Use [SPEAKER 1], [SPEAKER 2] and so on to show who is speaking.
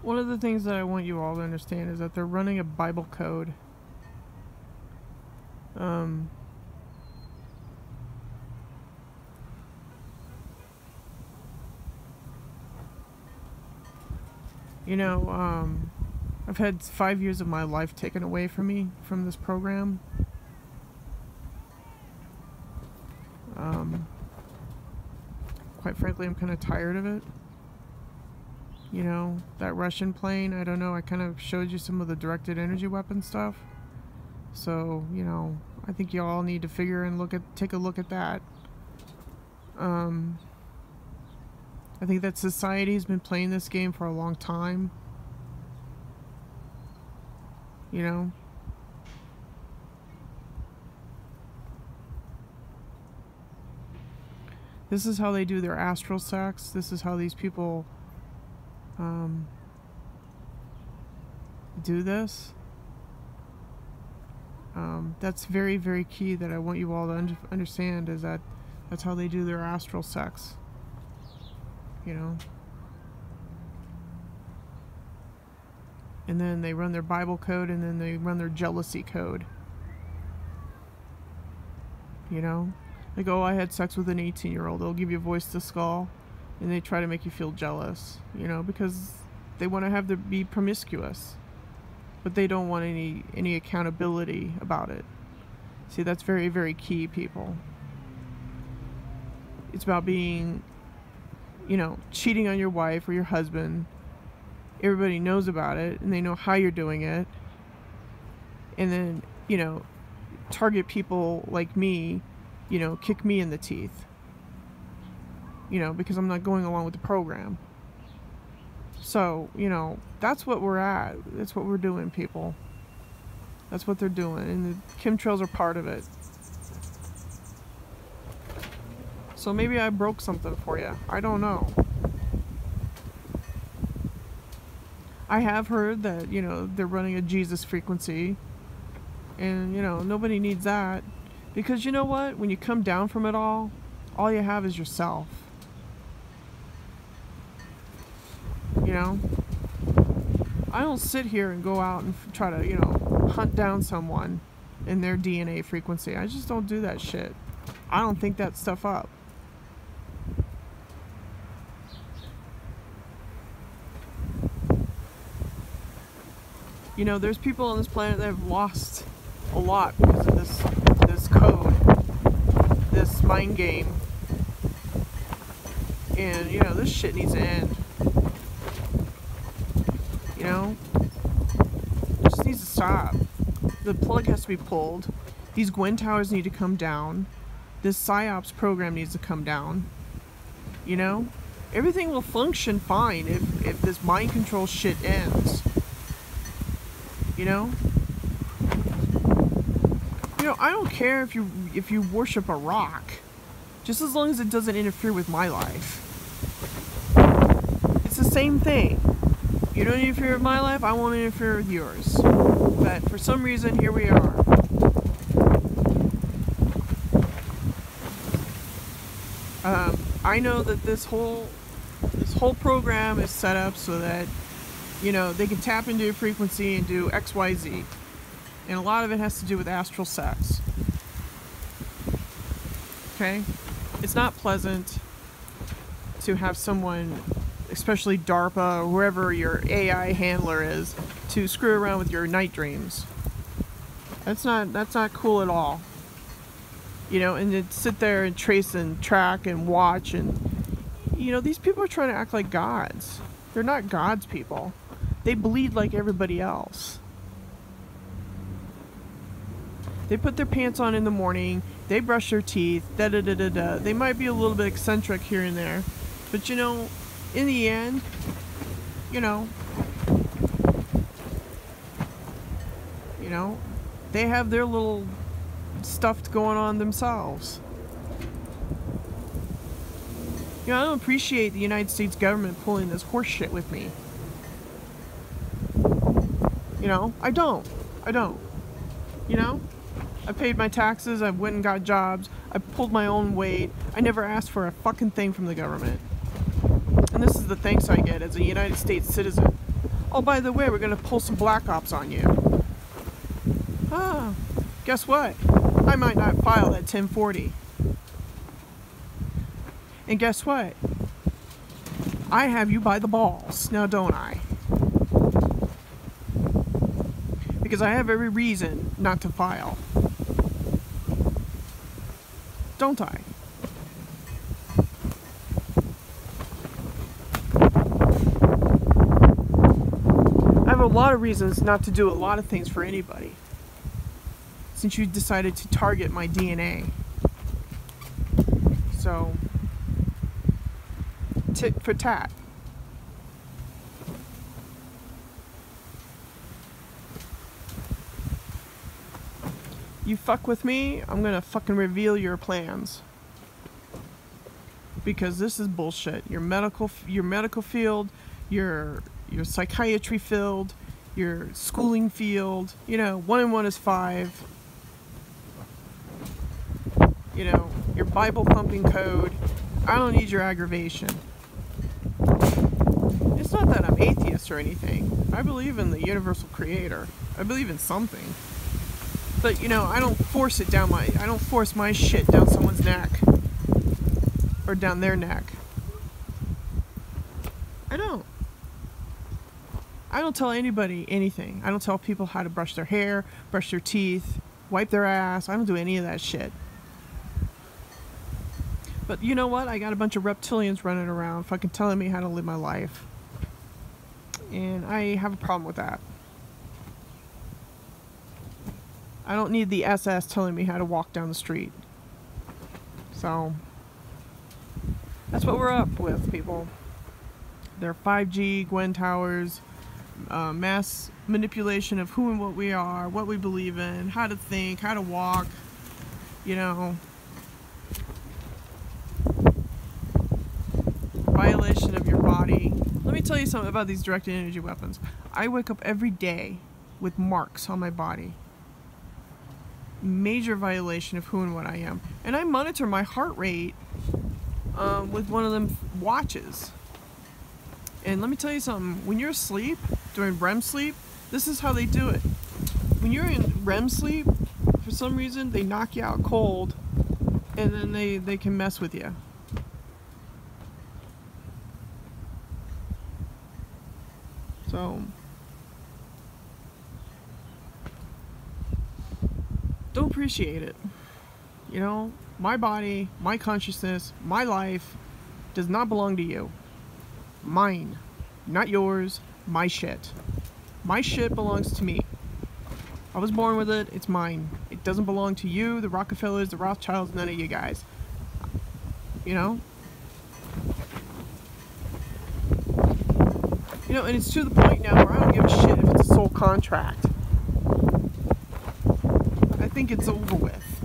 [SPEAKER 1] One of the things that I want you all to understand is that they're running a Bible code. You know, I've had 5 years of my life taken away from me from this program. Quite frankly, I'm kind of tired of it. You know, that Russian plane, I don't know, I kind of showed you some of the directed energy weapon stuff. So, you know, I think you all need to take a look at that. I think that society's been playing this game for a long time. You know? This is how they do their astral sex. This is how these people do this. That's very, very key that I want you all to understand, is that that's how they do their astral sex. You know? And then they run their Bible code, and then they run their jealousy code. You know? Like, oh, I had sex with an 18-year-old. They'll give you a voice to skull, and they try to make you feel jealous, you know, because they want to be promiscuous, but they don't want any accountability about it. See, that's very, very key, people. It's about being, you know, cheating on your wife or your husband. Everybody knows about it, and they know how you're doing it. And then, you know, target people like me, you know, kick me in the teeth. You know, because I'm not going along with the program. So, you know, that's what we're at. That's what we're doing, people. That's what they're doing. And the chemtrails are part of it. So maybe I broke something for you. I don't know. I have heard that, you know, they're running a Jesus frequency. And, you know, nobody needs that. Because you know what? When you come down from it all you have is yourself. You know? I don't sit here and go out and try to, you know, hunt down someone in their DNA frequency. I just don't do that shit. I don't think that stuff up. You know, there's people on this planet that have lost a lot because of this code, this mind game. And, you know, this shit needs to end. You know? It just needs to stop. The plug has to be pulled. These Gwen towers need to come down. This PSYOPs program needs to come down. You know? Everything will function fine if this mind control shit ends. You know? You know, I don't care if you worship a rock, just as long as it doesn't interfere with my life. It's the same thing. You don't interfere with my life, I won't interfere with yours. But for some reason, here we are. I know that this whole program is set up so that, you know, they can tap into your frequency and do XYZ. And a lot of it has to do with astral sex. Okay? It's not pleasant to have someone, especially DARPA or whoever your AI handler is, to screw around with your night dreams. That's not cool at all. You know, and to sit there and trace and track and watch, and, you know, these people are trying to act like gods. They're not gods, people. They bleed like everybody else. They put their pants on in the morning, they brush their teeth, da-da-da-da-da. They might be a little bit eccentric here and there, but, you know, in the end, you know, they have their little stuff going on themselves. You know, I don't appreciate the United States government pulling this horse shit with me. You know, I don't. You know? I paid my taxes, I went and got jobs, I pulled my own weight, I never asked for a fucking thing from the government. And this is the thanks I get as a United States citizen. Oh, by the way, we're gonna pull some black ops on you. Ah, guess what? I might not file that 1040. And guess what? I have you by the balls, now don't I? Because I have every reason not to file. Don't I? I have a lot of reasons not to do a lot of things for anybody. Since you decided to target my DNA. So, tit for tat. You fuck with me, I'm gonna fucking reveal your plans. Because this is bullshit. Your medical field, your psychiatry field, your schooling field, you know, 1 and 1 is 5. You know, your Bible thumping code. I don't need your aggravation. It's not that I'm atheist or anything. I believe in the universal creator. I believe in something. But, you know, I don't force my shit down someone's neck. Or down their neck. I don't. I don't tell anybody anything. I don't tell people how to brush their hair, brush their teeth, wipe their ass. I don't do any of that shit. But you know what? I got a bunch of reptilians running around fucking telling me how to live my life. And I have a problem with that. I don't need the SS telling me how to walk down the street. So, that's what we're up with, people. They're 5G, Gwen Towers, mass manipulation of who and what we are, what we believe in, how to think, how to walk, you know. Violation of your body. Let me tell you something about these directed energy weapons. I wake up every day with marks on my body. Major violation of who and what I am. And I monitor my heart rate with one of them watches. And let me tell you something. When you're asleep, during REM sleep, this is how they do it. When you're in REM sleep, for some reason, they knock you out cold, and then they can mess with you. So, don't appreciate it. You know, my body, my consciousness, my life does not belong to you. Mine, not yours, my shit. My shit belongs to me. I was born with it, it's mine. It doesn't belong to you, the Rockefellers, the Rothschilds, none of you guys. You know? You know, and it's to the point now where I don't give a shit if it's a soul contract. I think it's over with.